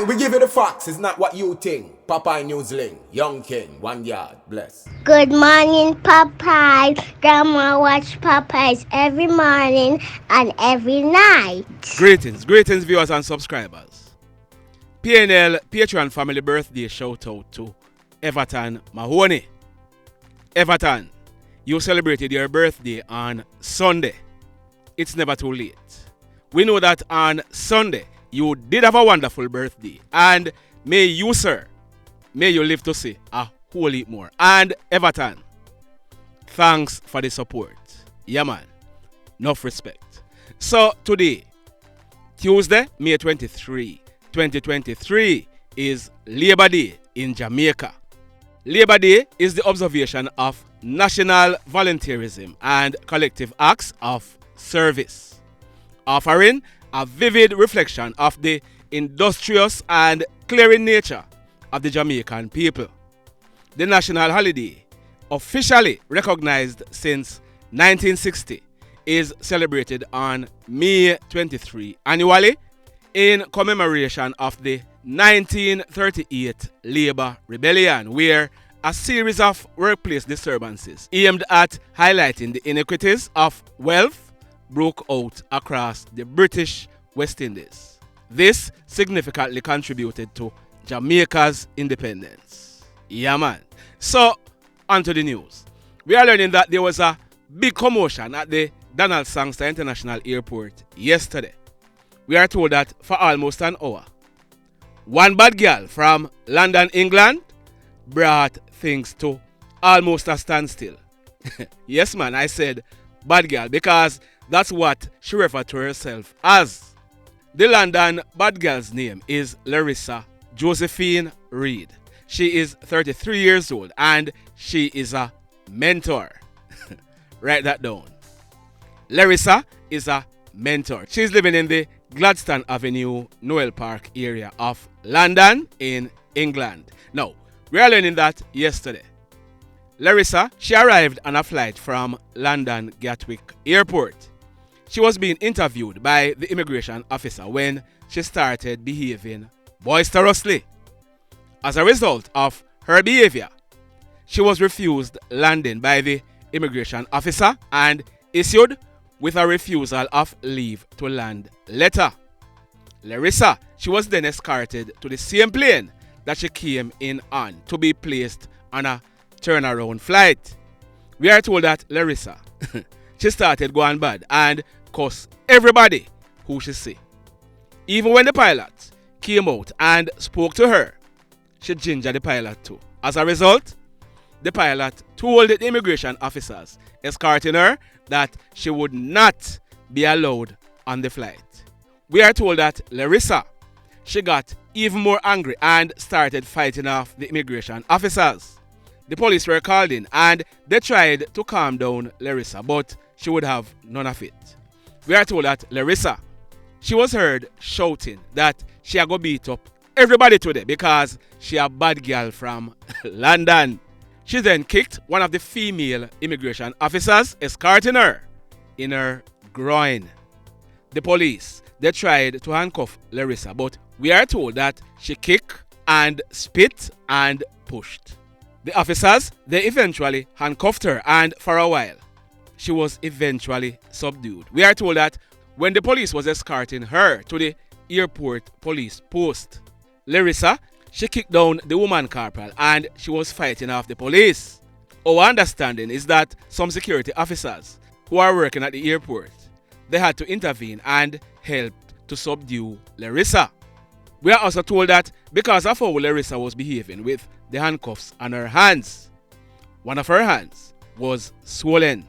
Aye, we give you the facts. It's not what you think. Popeye Newsling, Young King, 1 yard, bless. Good morning, Popeye. Grandma watch Popeyes every morning and every night. Greetings, viewers and subscribers. PNL Patreon family birthday shout out to Everton Mahoney. Everton, you celebrated your birthday on Sunday. It's never too late. We know that on Sunday you did have a wonderful birthday, and may you, sir, may you live to see a whole heap more. And Everton, thanks for the support. Yeah, man, enough respect. So today, Tuesday, May 23, 2023 is Labor Day in Jamaica. Labor Day is the observation of national volunteerism and collective acts of service, offering a vivid reflection of the industrious and caring nature of the Jamaican people. The national holiday, officially recognized since 1960, is celebrated on May 23 annually in commemoration of the 1938 Labor Rebellion, where a series of workplace disturbances aimed at highlighting the inequities of wealth broke out across the British West Indies. This significantly contributed to Jamaica's independence. Yeah, man. So, onto the news. We are learning that there was a big commotion at the Donald Sangster International Airport yesterday. We are told that for almost an hour, one bad girl from London, England, brought things to almost a standstill. Yes, man, I said bad girl because that's what she referred to herself as. The London bad girl's name is Lerissa Josephine Reid. She is 33 years old and she is a mentor. Write that down. Lerissa is a mentor. She's living in the Gladstone Avenue, Noel Park area of London in England. Now, we are learning that yesterday. Lerissa, she arrived on a flight from London Gatwick Airport. She was being interviewed by the immigration officer when she started behaving boisterously. As a result of her behavior, she was refused landing by the immigration officer and issued with a refusal of leave to land letter. Lerissa, she was then escorted to the same plane that she came in on to be placed on a turnaround flight. We are told that Lerissa, she started going bad and cussed everybody who she see. Even when the pilot came out and spoke to her, she gingered the pilot too. As a result, the pilot told the immigration officers escorting her that she would not be allowed on the flight. We are told that Lerissa, she got even more angry and started fighting off the immigration officers. The police were called in and they tried to calm down Lerissa, but she would have none of it. We are told that Lerissa, she was heard shouting that she had go beat up everybody today because she a bad girl from London. She then kicked one of the female immigration officers escorting her in her groin. The police, they tried to handcuff Lerissa, but we are told that she kicked and spit and pushed. The officers, they eventually handcuffed her and for a while, she was eventually subdued. We are told that when the police was escorting her to the airport police post, Lerissa, she kicked down the woman corporal and she was fighting off the police. Our understanding is that some security officers who are working at the airport, they had to intervene and help to subdue Lerissa. We are also told that because of how Lerissa was behaving with the handcuffs on her hands, one of her hands was swollen.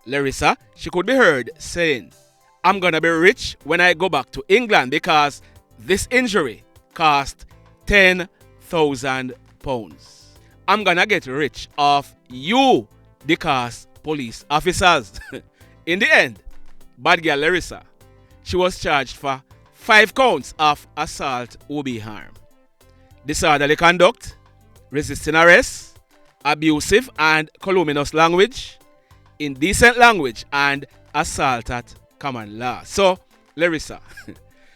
Lerissa, she could be heard saying, "I'm gonna be rich when I go back to England because this injury cost £10,000. I'm gonna get rich off you, the cast police officers." In the end, bad girl Lerissa, she was charged for 5 counts of assault OB harm, disorderly conduct, resisting arrest, abusive and calumnious language, indecent language, and assault at common law. So, Lerissa,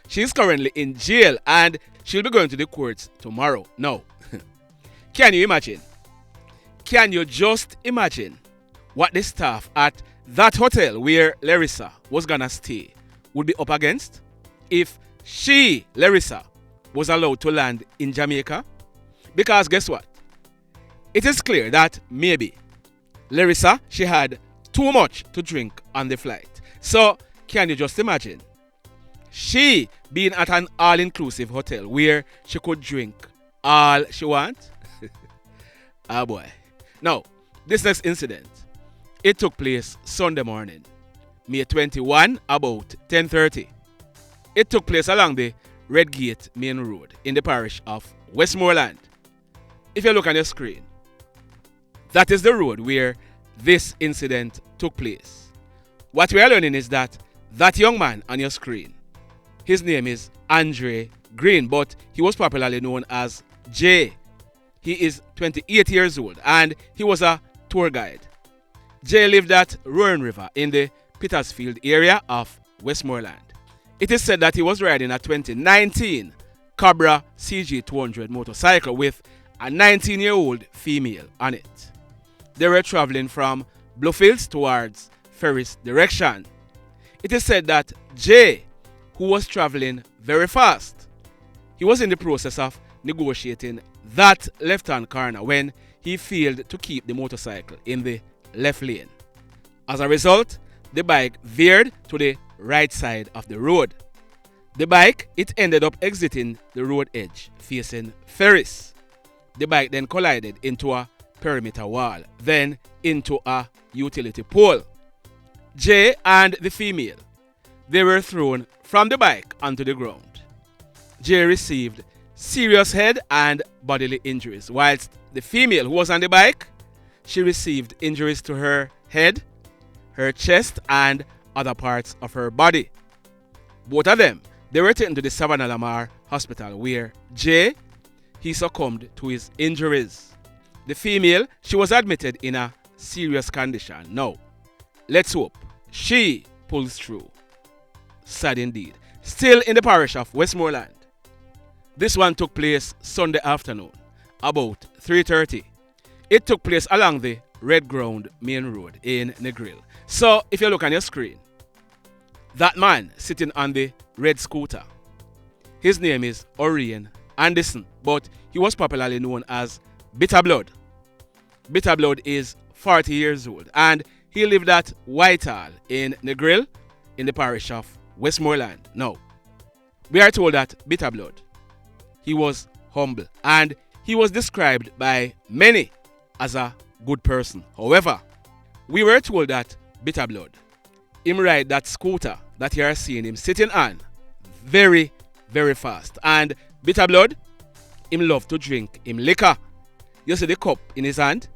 she's currently in jail and she'll be going to the courts tomorrow. Now, can you imagine? Can you just imagine what the staff at that hotel where Lerissa was gonna stay would be up against if she, Lerissa, was allowed to land in Jamaica? Because guess what? It is clear that maybe Lerissa, she had too much to drink on the flight. So, can you just imagine? She being at an all-inclusive hotel where she could drink all she wants? Ah boy. Now, this next incident, it took place Sunday morning, May 21, about 10:30. It took place along the Red Gate Main Road in the parish of Westmoreland. If you look on your screen, that is the road where this incident took place. What we are learning is that young man on your screen, his name is Andre Green, but he was popularly known as Jay. He is 28 years old and he was a tour guide. Jay lived at Orain River in the Petersfield area of Westmoreland. It is said that he was riding a 2019 Cobra CG200 motorcycle with a 19-year-old female on it. They were traveling from Bluefields towards Ferris direction. It is said that Jay, who was traveling very fast, he was in the process of negotiating that left-hand corner when he failed to keep the motorcycle in the left lane. As a result, the bike veered to the right side of the road. The bike, it ended up exiting the road edge facing Ferris. The bike then collided into a perimeter wall, then into a utility pole. Jay and the female, they were thrown from the bike onto the ground. Jay received serious head and bodily injuries, whilst the female who was on the bike, she received injuries to her head, her chest, and other parts of her body. Both of them, they were taken to the Savannah Lamar Hospital where Jay, he succumbed to his injuries. The female, she was admitted in a serious condition. Now, let's hope she pulls through. Sad indeed. Still in the parish of Westmoreland. This one took place Sunday afternoon, about 3:30. It took place along the Red Ground Main Road in Negril. So, if you look on your screen, that man sitting on the red scooter, his name is Orain Anderson, but he was popularly known as Bitta Blood. Bitta Blood is 40 years old and he lived at Whitehall in Negril in the parish of Westmoreland. Now, we are told that Bitta Blood, he was humble and he was described by many as a good person. However, we were told that Bitta Blood, him ride that scooter that you are seeing him sitting on very, very fast. And Bitta Blood, him love to drink him liquor. You see the cup in his hand?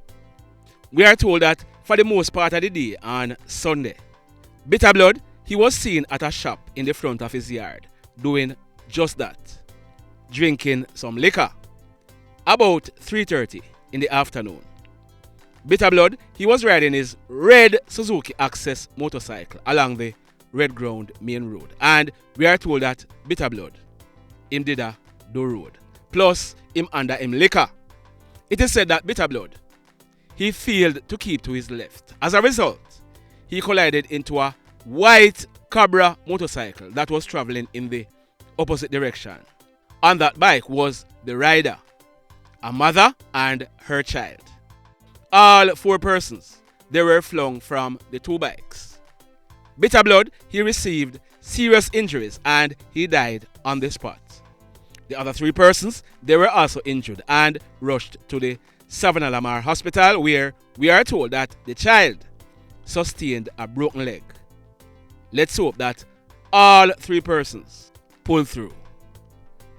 We are told that for the most part of the day on Sunday, Bitta Blood, he was seen at a shop in the front of his yard doing just that, drinking some liquor. About 3:30 in the afternoon, Bitta Blood, he was riding his red Suzuki Access motorcycle along the Red Ground Main Road. And we are told that Bitta Blood, him did a do road. Plus, him under him liquor. It is said that Bitta Blood, he failed to keep to his left. As a result, he collided into a white Cobra motorcycle that was traveling in the opposite direction. On that bike was the rider, a mother and her child. All four persons, they were flung from the two bikes. Bitta Blood, he received serious injuries and he died on the spot. The other three persons, they were also injured and rushed to the Savannah Lamar Hospital where we are told that the child sustained a broken leg. Let's hope that all three persons pull through.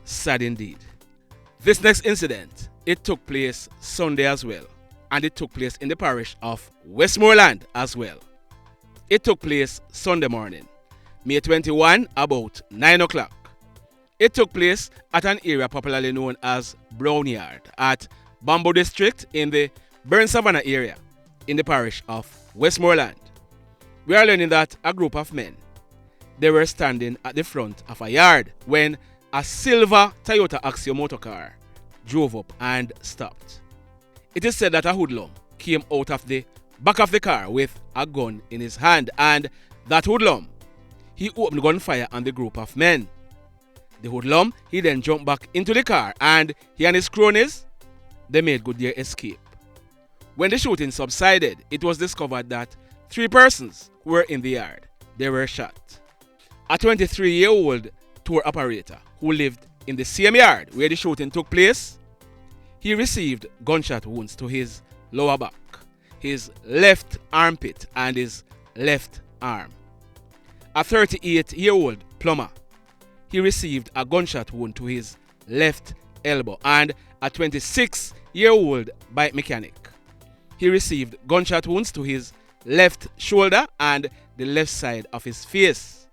Sad indeed. This next incident, it took place Sunday as well, and it took place in the parish of Westmoreland as well. It took place Sunday morning, May 21, about 9 o'clock. It took place at an area popularly known as Brownyard at Bamboo District in the Burn Savannah area in the parish of Westmoreland. We are learning that a group of men, they were standing at the front of a yard when a silver Toyota Axio motor car drove up and stopped. It is said that a hoodlum came out of the back of the car with a gun in his hand, and that hoodlum, he opened gunfire on the group of men. The hoodlum, he then jumped back into the car, and he and his cronies, they made good their escape. When the shooting subsided, it was discovered that 3 persons who were in the yard, they were shot. A 23-year-old tour operator who lived in the same yard where the shooting took place, he received gunshot wounds to his lower back, his left armpit, and his left arm. A 38-year-old plumber, he received a gunshot wound to his left elbow, and a 26-year-old bike mechanic, he received gunshot wounds to his left shoulder and the left side of his face.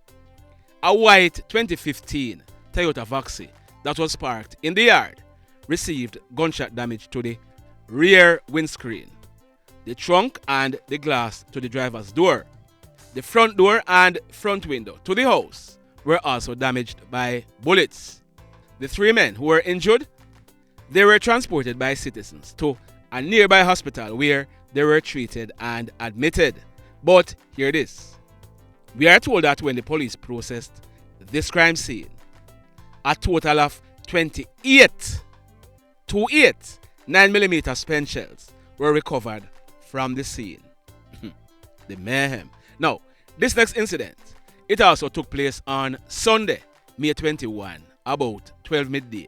A white 2015 Toyota Voxy that was parked in the yard received gunshot damage to the rear windscreen, the trunk and the glass to the driver's door. The front door and front window to the house were also damaged by bullets. The 3 men who were injured, they were transported by citizens to a nearby hospital where they were treated and admitted. But here it is. We are told that when the police processed this crime scene, a total of 28 9mm spent shells were recovered from the scene. The mayhem. Now, this next incident, it also took place on Sunday, May 21, about 12 midday.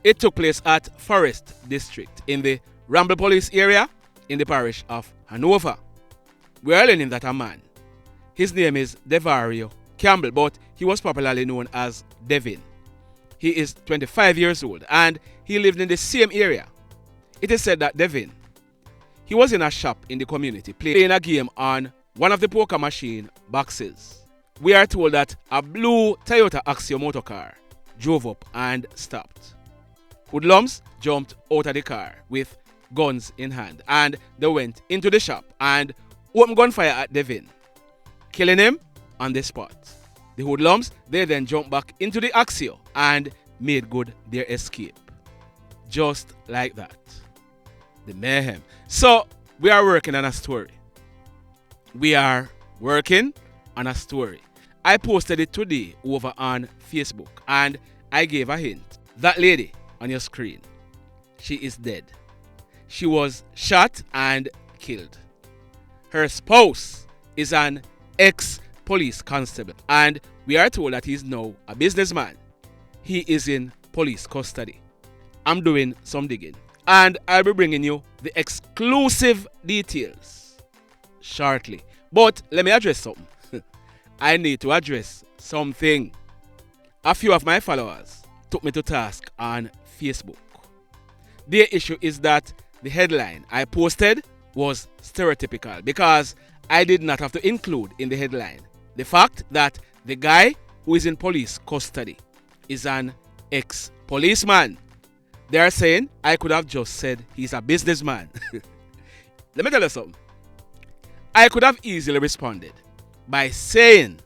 It took place at Forest District in the Ramble Police area in the parish of Hanover. We are learning that a man, his name is Devaero Campbell, but he was popularly known as Devin. He is 25 years old and he lived in the same area. It is said that Devin, he was in a shop in the community playing a game on one of the poker machine boxes. We are told that a blue Toyota Axio motor car drove up and stopped. Hoodlums jumped out of the car with guns in hand and they went into the shop and opened gunfire at Devin, killing him on the spot. The hoodlums, they then jumped back into the Axio and made good their escape. Just like that. The mayhem. So, we are working on a story. I posted it today over on Facebook and I gave a hint. That lady on your screen, she is dead. She was shot and killed. Her spouse is an ex-police constable and we are told that he is now a businessman. He is in police custody. I'm doing some digging and I'll be bringing you the exclusive details shortly. But let me address something. I need to address something. A few of my followers took me to task on Facebook. Their issue is that the headline I posted was stereotypical because I did not have to include in the headline the fact that the guy who is in police custody is an ex-policeman. They are saying I could have just said he's a businessman. Let me tell you something. I could have easily responded by saying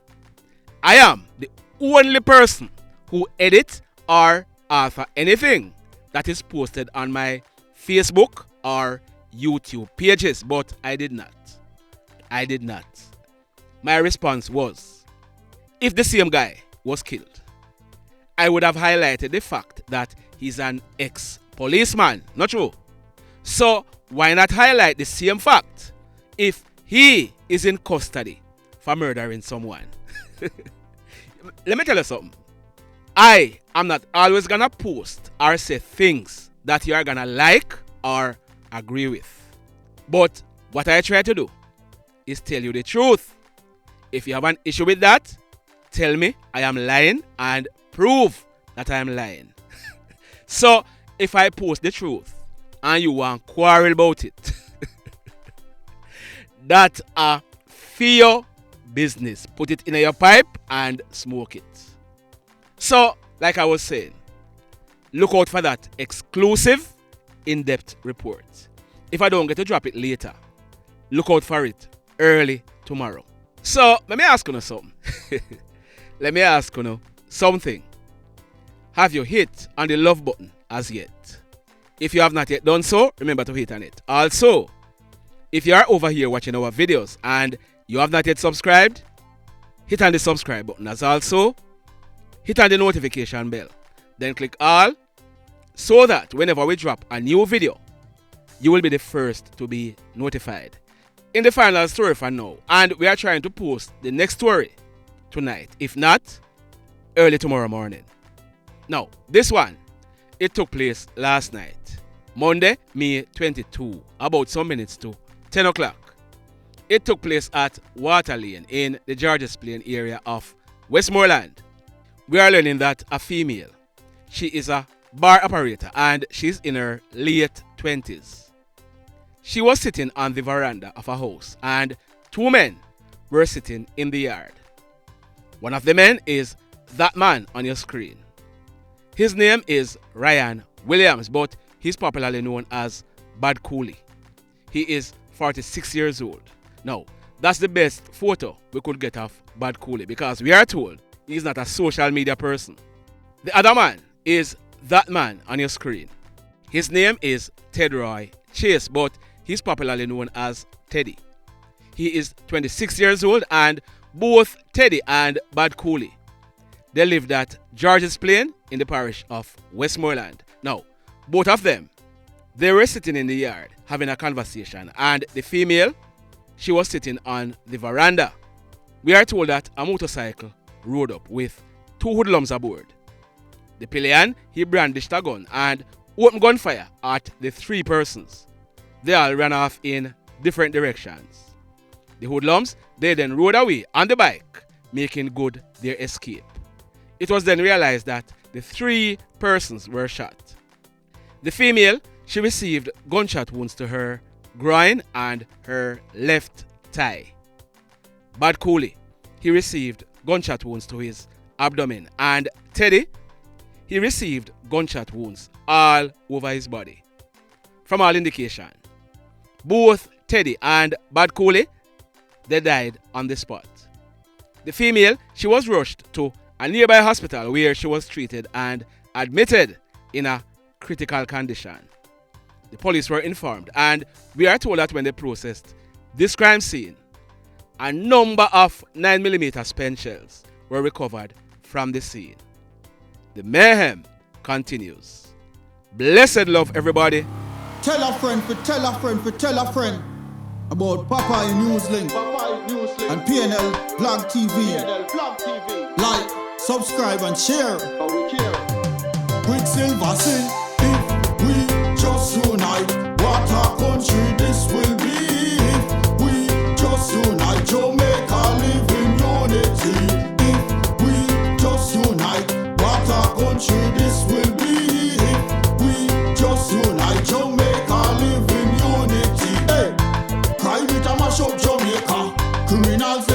I am the only person who edits or author anything that is posted on my Facebook or YouTube pages, but I did not. My response was, if the same guy was killed, I would have highlighted the fact that he's an ex-policeman, not true? So why not highlight the same fact if he is in custody for murdering someone? Let me tell you something. I am not always gonna post or say things that you are gonna like or agree with. But what I try to do is tell you the truth. If you have an issue with that, tell me I am lying and prove that I am lying. So if I post the truth and you want quarrel about it, that's a fear business. Put it in your pipe and smoke it. So, like I was saying, look out for that exclusive in-depth report. If I don't get to drop it later, look out for it early tomorrow. So, let me ask you something. have you hit on the love button as yet? If you have not yet done so, remember to hit on it. Also, if you are over here watching our videos and you have not yet subscribed, hit on the subscribe button. As also, hit on the notification bell. Then click all so that whenever we drop a new video, you will be the first to be notified. In the final story for now, and we are trying to post the next story tonight. If not, early tomorrow morning. Now, this one, it took place last night, Monday, May 22, about some minutes to 10 o'clock. It took place at Water Lane in the Georges Plain area of Westmoreland. We are learning that a female, she is a bar operator and she's in her late 20s. She was sitting on the veranda of a house and two men were sitting in the yard. One of the men is that man on your screen. His name is Ryan Williams, but he's popularly known as Bad Coolie. He is 46 years old. Now, that's the best photo we could get of Bad Coolie because we are told he's not a social media person. The other man is that man on your screen. His name is Tedroy Chase, but he's popularly known as Teddy. He is 26 years old and both Teddy and Bad Coolie, they lived at Georges Plain in the parish of Westmoreland. Now, both of them, they were sitting in the yard having a conversation and the female, she was sitting on the veranda. We are told that a motorcycle rode up with two hoodlums aboard. The pillion, he brandished a gun and opened gunfire at the three persons. They all ran off in different directions. The hoodlums, they then rode away on the bike, making good their escape. It was then realized that the three persons were shot. The female, she received gunshot wounds to her groin and her left thigh. Bad Coolie, he received gunshot wounds to his abdomen, and Teddy, he received gunshot wounds all over his body. From all indication, both Teddy and Bad Coolie, they died on the spot. The female, she was rushed to a nearby hospital where she was treated and admitted in a critical condition. The police were informed and we are told that when they processed this crime scene, a number of 9mm spent shells were recovered from the scene. The mayhem continues. Blessed love, everybody. Tell a friend for tell a friend for tell a friend about Popeye Newslink and PNL Blog TV. Like, subscribe and share. Quicksilver sing, if we just unite, what a country this will be. If we just unite, Jamaica live in unity. If we just unite, what a country this will be. If we just unite, Jamaica live in unity. Hey, crime it a mash up Jamaica, criminals